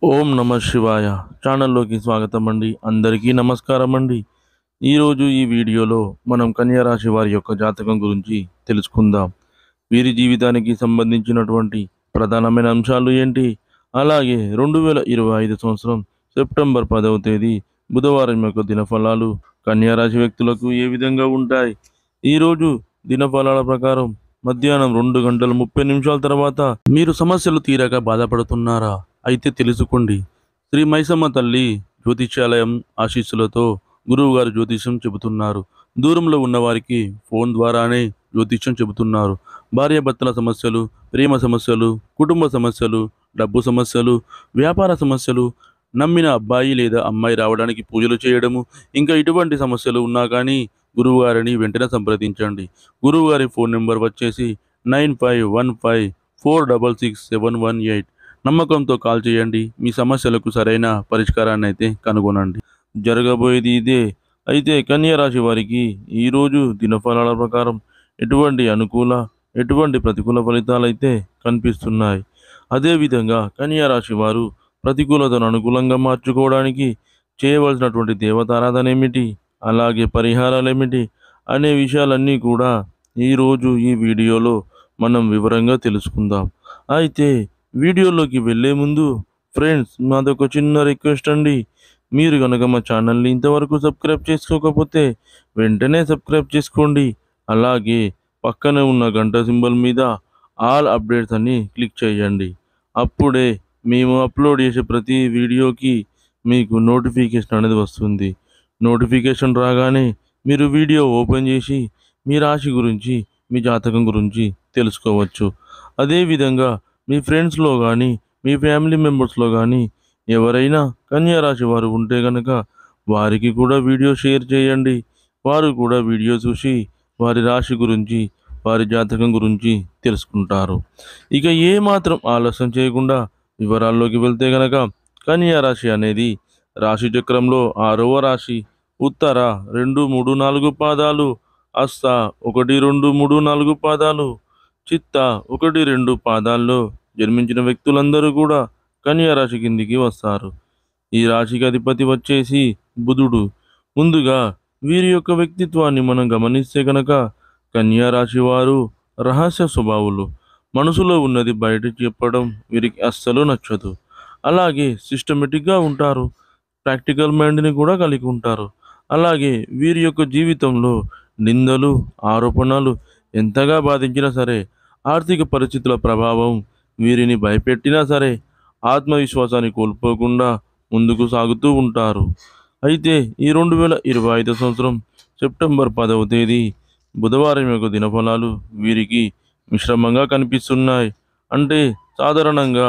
ఓం నమ శివాయ ఛానల్లోకి స్వాగతం అండి. అందరికీ నమస్కారం అండి. ఈరోజు ఈ వీడియోలో మనం కన్యా రాశి వారి యొక్క జాతకం గురించి తెలుసుకుందాం. వీరి జీవితానికి సంబంధించినటువంటి ప్రధానమైన అంశాలు ఏంటి, అలాగే 2025 సంవత్సరం సెప్టెంబర్ 10వ తేదీ బుధవారం యొక్క దినఫలాలు కన్యా రాశి వ్యక్తులకు ఏ విధంగా ఉంటాయి. ఈరోజు దినఫలాల ప్రకారం మధ్యాహ్నం 2 గంటల 30 నిమిషాల తర్వాత మీరు సమస్యలు తీరక బాధపడుతున్నారా? అయితే తెలుసుకోండి. శ్రీ మైసమ్మ తల్లి జ్యోతిష్యాలయం ఆశీస్సులతో గురువుగారు జ్యోతిష్యం చెబుతున్నారు. దూరంలో ఉన్నవారికి ఫోన్ ద్వారానే జ్యోతిష్యం చెబుతున్నారు. భార్యాభర్తల సమస్యలు, ప్రేమ సమస్యలు, కుటుంబ సమస్యలు, డబ్బు సమస్యలు, వ్యాపార సమస్యలు, నమ్మిన అబ్బాయి లేదా అమ్మాయి రావడానికి పూజలు చేయడము, ఇంకా ఇటువంటి సమస్యలు ఉన్నా కానీ గురువుగారిని వెంటనే సంప్రదించండి. గురువుగారి ఫోన్ నెంబర్ వచ్చేసి 9515466718. నమ్మకంతో కాల్ చేయండి. మీ సమస్యలకు సరైన పరిష్కారాన్ని అయితే కనుగొనండి. జరగబోయేది ఇదే. అయితే కన్యా రాశి వారికి ఈరోజు దినఫలాల ప్రకారం ఎటువంటి అనుకూల, ఎటువంటి ప్రతికూల ఫలితాలు అయితే కనిపిస్తున్నాయి. అదేవిధంగా కన్యా రాశి వారు ప్రతికూలతను అనుకూలంగా మార్చుకోవడానికి చేయవలసినటువంటి దేవతారాధన ఏమిటి, అలాగే పరిహారాలు ఏమిటి అనే విషయాలన్నీ కూడా ఈరోజు ఈ వీడియోలో మనం వివరంగా తెలుసుకుందాం. అయితే వీడియోలోకి వెళ్ళే ముందు ఫ్రెండ్స్, మాదొక చిన్న రిక్వెస్ట్ అండి. మీరు కనుక మా ఛానల్ని ఇంతవరకు సబ్స్క్రైబ్ చేసుకోకపోతే వెంటనే సబ్స్క్రైబ్ చేసుకోండి. అలాగే పక్కనే ఉన్న గంట సింబల్ మీద ఆల్ అప్డేట్స్ అని క్లిక్ చేయండి. అప్పుడే మేము అప్లోడ్ చేసే ప్రతి వీడియోకి మీకు నోటిఫికేషన్ అనేది వస్తుంది. నోటిఫికేషన్ రాగానే మీరు వీడియో ఓపెన్ చేసి మీ రాశి గురించి, మీ జాతకం గురించి తెలుసుకోవచ్చు. అదేవిధంగా మీ ఫ్రెండ్స్లో కానీ, మీ ఫ్యామిలీ మెంబర్స్లో కానీ ఎవరైనా కన్యా రాశి వారు ఉంటే కనుక వారికి కూడా వీడియో షేర్ చేయండి. వారు కూడా వీడియో చూసి వారి రాశి గురించి, వారి జాతకం గురించి తెలుసుకుంటారు. ఇక ఏమాత్రం ఆలస్యం చేయకుండా వివరాల్లోకి వెళ్తే గనక కన్యా రాశి అనేది రాశి చక్రంలో 6వ రాశి. ఉత్తర 2, 3, 4 పాదాలు, హస్త 1, 2, 3, 4 పాదాలు, చిత్త 1, 2 పాదాల్లో జన్మించిన వ్యక్తులందరూ కూడా కన్యా రాశి కిందికి వస్తారు. ఈ రాశికి అధిపతి వచ్చేసి బుధుడు. ముందుగా వీరి యొక్క వ్యక్తిత్వాన్ని మనం గమనిస్తే కనుక కన్యా రాశి వారు రహస్య స్వభావులు. మనసులో ఉన్నది బయట చెప్పడం వీరికి అస్సలు నచ్చదు. అలాగే సిస్టమేటిక్గా ఉంటారు. ప్రాక్టికల్ మైండ్ని కూడా కలిగి ఉంటారు. అలాగే వీరి యొక్క జీవితంలో నిందలు, ఆరోపణలు ఎంతగా బాధించినా సరే, ఆర్థిక పరిస్థితుల ప్రభావం వీరిని భయపెట్టినా సరే ఆత్మవిశ్వాసాన్ని కోల్పోకుండా ముందుకు సాగుతూ ఉంటారు. అయితే ఈ 2025 సంవత్సరం సెప్టెంబర్ 10వ తేదీ బుధవారం యొక్క దినఫలాలు వీరికి మిశ్రమంగా కనిపిస్తున్నాయి. అంటే సాధారణంగా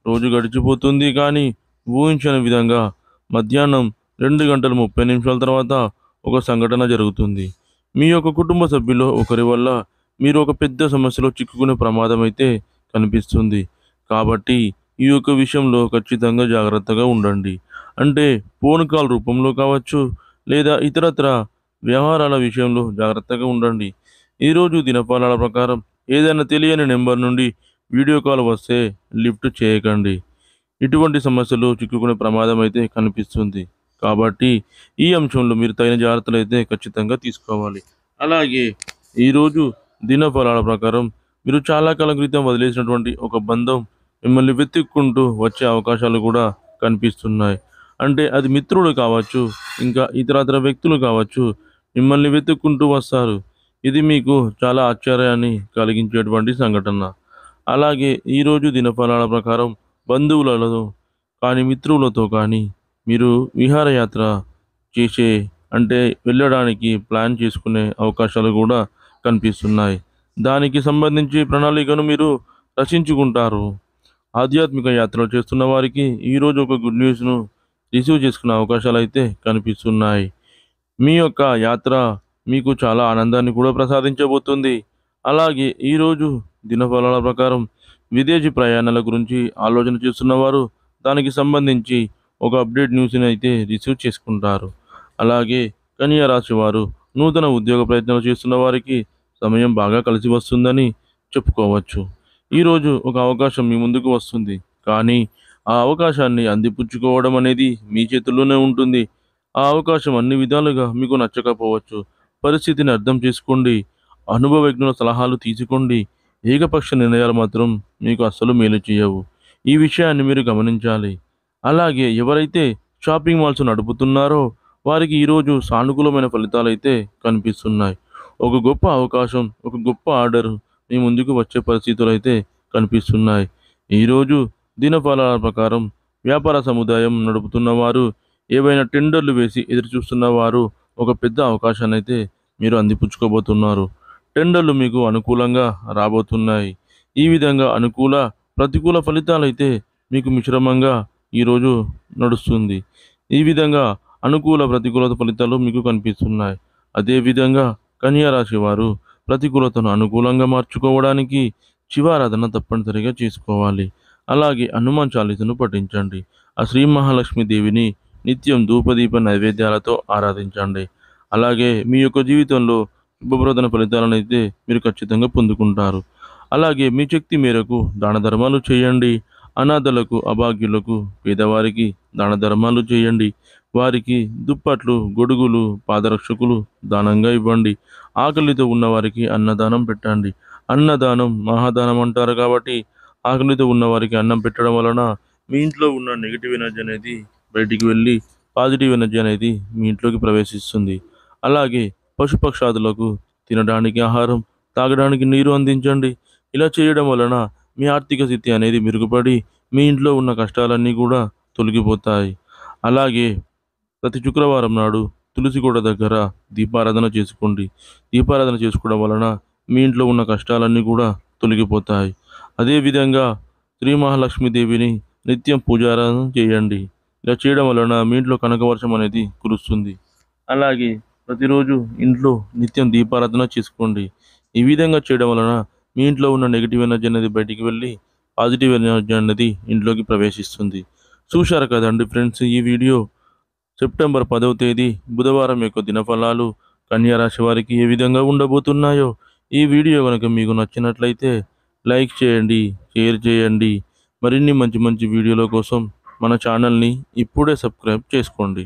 రోజు గడిచిపోతుంది, కానీ ఊహించని విధంగా మధ్యాహ్నం 2 గంటల 30 నిమిషాల తర్వాత ఒక సంఘటన జరుగుతుంది. మీ యొక్క కుటుంబ సభ్యుల్లో ఒకరి వల్ల మీరు ఒక పెద్ద సమస్యలో చిక్కుకునే ప్రమాదం అయితే కనిపిస్తుంది. కాబట్టి ఈ యొక్క విషయంలో ఖచ్చితంగా జాగ్రత్తగా ఉండండి. అంటే ఫోన్ కాల్ రూపంలో కావచ్చు, లేదా ఇతరత్ర వ్యవహారాల విషయంలో జాగ్రత్తగా ఉండండి. ఈరోజు దినఫలాల ప్రకారం ఏదైనా తెలియని నెంబర్ నుండి వీడియో కాల్ వస్తే లిఫ్ట్ చేయకండి. ఇటువంటి సమస్యలు చిక్కుకునే ప్రమాదం అయితే కనిపిస్తుంది. కాబట్టి ఈ అంశంలో మీరు తగిన జాగ్రత్తలు అయితే ఖచ్చితంగా తీసుకోవాలి. అలాగే ఈరోజు దినఫలాల ప్రకారం మీరు చాలా కాలం క్రితం వదిలేసినటువంటి ఒక బంధం మిమ్మల్ని వెతుక్కుంటూ వచ్చే అవకాశాలు కూడా కనిపిస్తున్నాయి. అంటే అది మిత్రులు కావచ్చు, ఇంకా ఇతరత్ర వ్యక్తులు కావచ్చు, మిమ్మల్ని వెతుక్కుంటూ వస్తారు. ఇది మీకు చాలా ఆశ్చర్యాన్ని కలిగించేటువంటి సంఘటన. అలాగే ఈరోజు దినఫలాల ప్రకారం బంధువులలో కానీ, మిత్రులతో కానీ మీరు విహారయాత్ర చేసే, అంటే వెళ్ళడానికి ప్లాన్ చేసుకునే అవకాశాలు కూడా కనిపిస్తున్నాయి. దానికి సంబంధించి ప్రణాళికను మీరు రచించుకుంటారు. ఆధ్యాత్మిక యాత్రలు చేస్తున్న వారికి ఈరోజు ఒక గుడ్ న్యూస్ను రిసీవ్ చేసుకునే అవకాశాలు అయితే కనిపిస్తున్నాయి. మీ యొక్క యాత్ర మీకు చాలా ఆనందాన్ని కూడా ప్రసాదించబోతుంది. అలాగే ఈరోజు దినఫలాల ప్రకారం విదేశీ ప్రయాణాల గురించి ఆలోచన చేస్తున్నవారు దానికి సంబంధించి ఒక అప్డేట్ న్యూస్ని అయితే రిసీవ్ చేసుకుంటారు. అలాగే కన్యా రాశి వారు నూతన ఉద్యోగ ప్రయత్నాలు చేస్తున్న వారికి సమయం బాగా కలిసి వస్తుందని చెప్పుకోవచ్చు. ఈరోజు ఒక అవకాశం మీ ముందుకు వస్తుంది, కానీ ఆ అవకాశాన్ని అందిపుచ్చుకోవడం అనేది మీ చేతుల్లోనే ఉంటుంది. ఆ అవకాశం అన్ని విధాలుగా మీకు నచ్చకపోవచ్చు. పరిస్థితిని అర్థం చేసుకోండి. అనుభవజ్ఞుల సలహాలు తీసుకోండి. ఏకపక్ష నిర్ణయాలు మాత్రం మీకు అస్సలు మేలు చేయవు. ఈ విషయాన్ని మీరు గమనించాలి. అలాగే ఎవరైతే షాపింగ్ మాల్స్ నడుపుతున్నారో వారికి ఈరోజు సానుకూలమైన ఫలితాలైతే కనిపిస్తున్నాయి. ఒక గొప్ప అవకాశం, ఒక గొప్ప ఆర్డర్ మీ ముందుకు వచ్చే పరిస్థితులైతే కనిపిస్తున్నాయి. ఈరోజు దినఫలాల ప్రకారం వ్యాపార సముదాయం నడుపుతున్న వారు, ఏవైనా టెండర్లు వేసి ఎదురుచూస్తున్న వారు ఒక పెద్ద అవకాశాన్నైతే మీరు అందిపుచ్చుకోబోతున్నారు. టెండర్లు మీకు అనుకూలంగా రాబోతున్నాయి. ఈ విధంగా అనుకూల, ప్రతికూల ఫలితాలైతే మీకు మిశ్రమంగా ఈరోజు నడుస్తుంది. ఈ విధంగా అనుకూల, ప్రతికూలత ఫలితాలు మీకు కనిపిస్తున్నాయి. అదేవిధంగా కన్యా రాశి వారు ప్రతికూలతను అనుకూలంగా మార్చుకోవడానికి శివారాధన తప్పనిసరిగా చేసుకోవాలి. అలాగే హనుమాన్ చాలీసాను పఠించండి. ఆ శ్రీ మహాలక్ష్మి దేవిని నిత్యం ధూపదీప నైవేద్యాలతో ఆరాధించండి. అలాగే మీ యొక్క జీవితంలో శుభప్రదమైన ఫలితాలనైతే మీరు ఖచ్చితంగా పొందుకుంటారు. అలాగే మీ శక్తి మేరకు దాన ధర్మాలు చేయండి. అనాథలకు, అభాగ్యులకు, పేదవారికి దాన ధర్మాలు చేయండి. వారికి దుప్పట్లు, గొడుగులు, పాదరక్షకులు దానంగా ఇవ్వండి. ఆకలితో ఉన్నవారికి అన్నదానం పెట్టండి. అన్నదానం మహాదానం అంటారు కాబట్టి ఆకలితో ఉన్నవారికి అన్నం పెట్టడం వలన మీ ఇంట్లో ఉన్న నెగిటివ్ ఎనర్జీ అనేది బయటికి వెళ్ళి పాజిటివ్ ఎనర్జీ అనేది మీ ఇంట్లోకి ప్రవేశిస్తుంది. అలాగే పశుపక్షాదులకు తినడానికి ఆహారం, తాగడానికి నీరు అందించండి. ఇలా చేయడం వలన మీ ఆర్థిక స్థితి అనేది మెరుగుపడి మీ ఇంట్లో ఉన్న కష్టాలన్నీ కూడా తొలగిపోతాయి. అలాగే ప్రతి శుక్రవారం నాడు తులసి కోట దగ్గర దీపారాధన చేసుకోండి. దీపారాధన చేసుకోవడం వలన మీ ఇంట్లో ఉన్న కష్టాలన్నీ కూడా తొలగిపోతాయి. అదేవిధంగా శ్రీ మహాలక్ష్మీదేవిని నిత్యం పూజారాధన చేయండి. ఇలా చేయడం వలన మీ ఇంట్లో కనకవర్షం అనేది కురుస్తుంది. అలాగే ప్రతిరోజు ఇంట్లో నిత్యం దీపారాధన చేసుకోండి. ఈ విధంగా చేయడం వలన మీ ఇంట్లో ఉన్న నెగిటివ్ ఎనర్జీ అనేది బయటికి వెళ్ళి పాజిటివ్ ఎనర్జీ అనేది ఇంట్లోకి ప్రవేశిస్తుంది. చూశారు కదండి ఫ్రెండ్స్, ఈ వీడియో సెప్టెంబర్ 10వ తేదీ బుధవారం యొక్క దినఫలాలు కన్యా రాశి వారికి ఏ విధంగా ఉండబోతున్నాయో. ఈ వీడియో కనుక మీకు నచ్చినట్లయితే లైక్ చేయండి, షేర్ చేయండి. మరిన్ని మంచి మంచి వీడియోల కోసం మన ఛానల్ని ఇప్పుడే సబ్స్క్రైబ్ చేసుకోండి.